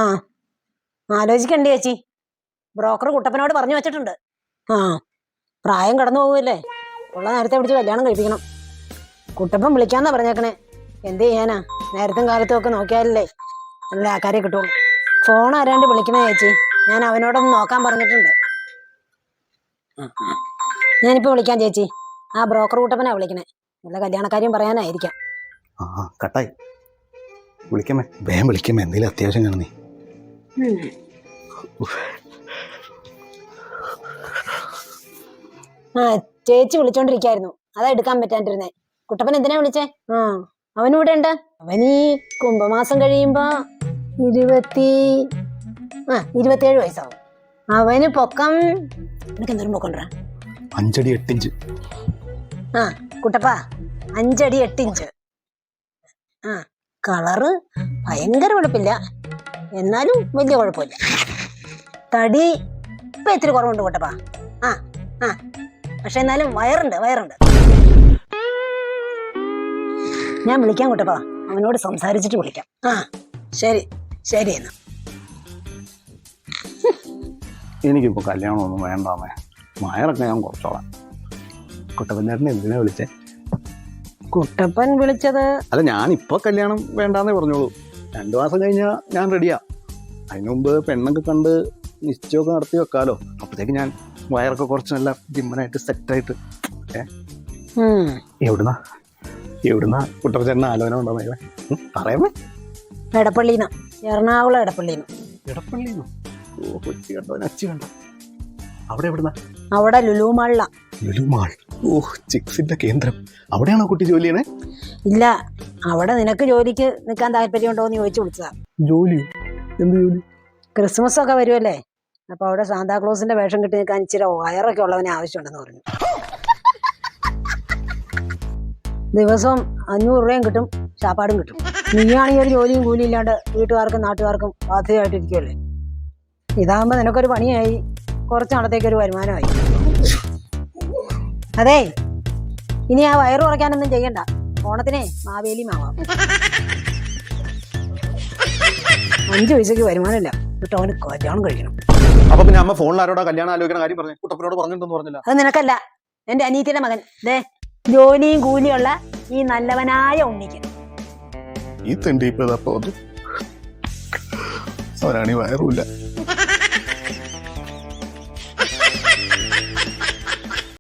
ആ ആലോചിക്കണ്ടേ ചേച്ചി, ബ്രോക്കർ കുട്ടപ്പനോട് പറഞ്ഞു വെച്ചിട്ടുണ്ട്. ആ പ്രായം കടന്നു പോവുമല്ലേ, ഉള്ള നേരത്തെ പിടിച്ച് കല്യാണം കഴിപ്പിക്കണം. കുട്ടപ്പൻ വിളിക്കാന്നാ പറഞ്ഞേക്കണേ. എന്ത് ചെയ്യാനാ, നേരത്തും കാലത്തും ഒക്കെ നോക്കിയാലല്ലേ നല്ല ആൾക്കാരെ കിട്ടുള്ളൂ. ഫോൺ ആരാണ്ട് വിളിക്കണേ ചേച്ചി, ഞാൻ അവനോടൊന്ന് നോക്കാൻ പറഞ്ഞിട്ടുണ്ട്. ഞാനിപ്പോ വിളിക്കാം ചേച്ചി. ആ ബ്രോക്കർ കുട്ടപ്പനാ വിളിക്കണേ, നല്ല കല്യാണക്കാര്യം പറയാനായിരിക്കാം. കട്ടായി. വിളിക്കമേ, വേഗം വിളിക്കമേ, എന്തെങ്കിലും അത്യാവശ്യം കാണുന്നേ. ആ ചേച്ചി വിളിച്ചോണ്ടിരിക്കായിരുന്നു, അതാ എടുക്കാൻ പറ്റാണ്ടിരുന്നേ. കുട്ടപ്പൻ എന്തിനാ വിളിച്ചേ? അവനും ഇവിടെ ഉണ്ട്. അവനീ കുംഭമാസം കഴിയുമ്പോ 27 വയസ്സാവും. അവന് പൊക്കം, എനിക്ക് എന്തോരം പൊക്കണ്ടാ? 5 അടി 8 ഇഞ്ച്. ആ കുട്ടപ്പ 5 അടി 8 ഇഞ്ച്. ആ കളറ് ഭയങ്കര വെളുപ്പില്ല, എന്നാലും വലിയ കുഴപ്പമില്ല. തടി ഇപ്പൊ ഇത്തിരി കുറവുണ്ട് കുട്ടപ്പ. പക്ഷെ എന്നാലും വയറുണ്ട്. ഞാൻ വിളിക്കാം കുട്ടപ്പ, അവനോട് സംസാരിച്ചിട്ട് വിളിക്കാം. ശരി എന്നാ. എനിക്കിപ്പോ കല്യാണമൊന്നും വേണ്ടാമേ, വയറൊക്കെ ഞാൻ കുറച്ചോളാം. കുട്ടപ്പൻ ചേട്ടനെ എന്തിനാ വിളിച്ചേ? കുട്ടപ്പൻ വിളിച്ചത് അല്ല, ഞാനിപ്പോ കല്യാണം വേണ്ടാന്നേ പറഞ്ഞോളൂ. 2 മാസം കഴിഞ്ഞാ ഞാൻ റെഡിയാ. അതിനു മുമ്പ് പെണ്ണൊക്കെ കണ്ട് നിശ്ചയമൊക്കെ നടത്തി വെക്കാലോ. അപ്പത്തേക്ക് ഞാൻ വയറൊക്കെ കുറച്ച് നല്ല ജിമ്മനായിട്ട് സെറ്റായിട്ട്. എവിടുന്നാ കുട്ടപ്പൻ ചേട്ടന് ആലോചന ഉണ്ടോ? പറയാമേ. എടപ്പള്ളിന്ന്, എറണാകുളം എടപ്പള്ളിന്ന്. ഓ കൊച്ചി കണ്ടോ, നച്ചി കണ്ടോ? അവിടെ എവിടുന്നാ? അവിടെ ലുലുമാളിലാ. ലുലുമാൾ, ഓ ചിക്സിന്റെ കേന്ദ്രം. അവിടെയാണോ കുട്ടി ജോലി ചെയ്യണേ? ഇല്ല, അവിടെ നിനക്ക് ജോലിക്ക് നിൽക്കാൻ താല്പര്യമുണ്ടോന്ന് ചോദിച്ചു വിളിച്ചതാ. ജോലി? എന്ത് ജോലി? ക്രിസ്മസ് ഒക്കെ വരുമല്ലേ, അപ്പൊ അവിടെ സാന്താക്ലോസിന്റെ വേഷം കിട്ടി നിൽക്കാൻ ഇച്ചിരി വയറൊക്കെ ഉള്ളവന് ആവശ്യമുണ്ടെന്ന് പറഞ്ഞു. ദിവസവും 500 രൂപയും കിട്ടും, ശാപ്പാടും കിട്ടും. നീയാണെങ്കിൽ ഒരു ജോലിയും കൂലിയും ഇല്ലാണ്ട് വീട്ടുകാർക്കും നാട്ടുകാർക്കും ബാധ്യതയായിട്ടിരിക്കുമല്ലേ. ഇതാകുമ്പോ നിനക്കൊരു പണിയായി, കുറച്ച് നാളത്തേക്കൊരു വരുമാനമായി. അതെ, ഇനി ആ വയറ് കുറയ്ക്കാനൊന്നും ചെയ്യണ്ട. ഓണത്തിനെ മാവേലി മാവാം. 5 പൈസക്ക് വരുമാനമില്ല, എന്നിട്ട് അവന് കല്യാണം കഴിക്കണം. അപ്പൊ പിന്നെ അമ്മ ഫോണിൽ ആരോടാ കല്യാണം ആലോചിക്കണ കാര്യം പറഞ്ഞു? കുട്ടപ്പനോട് പറഞ്ഞിട്ടൊന്നും പറഞ്ഞില്ല. അത് നിനക്കല്ല, എന്റെ അനിയത്തിയുടെ മകൻ. ജോലിയും കൂലിയുള്ള ഈ നല്ലവനായ ഉണ്ണിക്ക്. ഈ തെണ്ടി ഇപ്പൊ അവനാണീ വയറുമില്ല.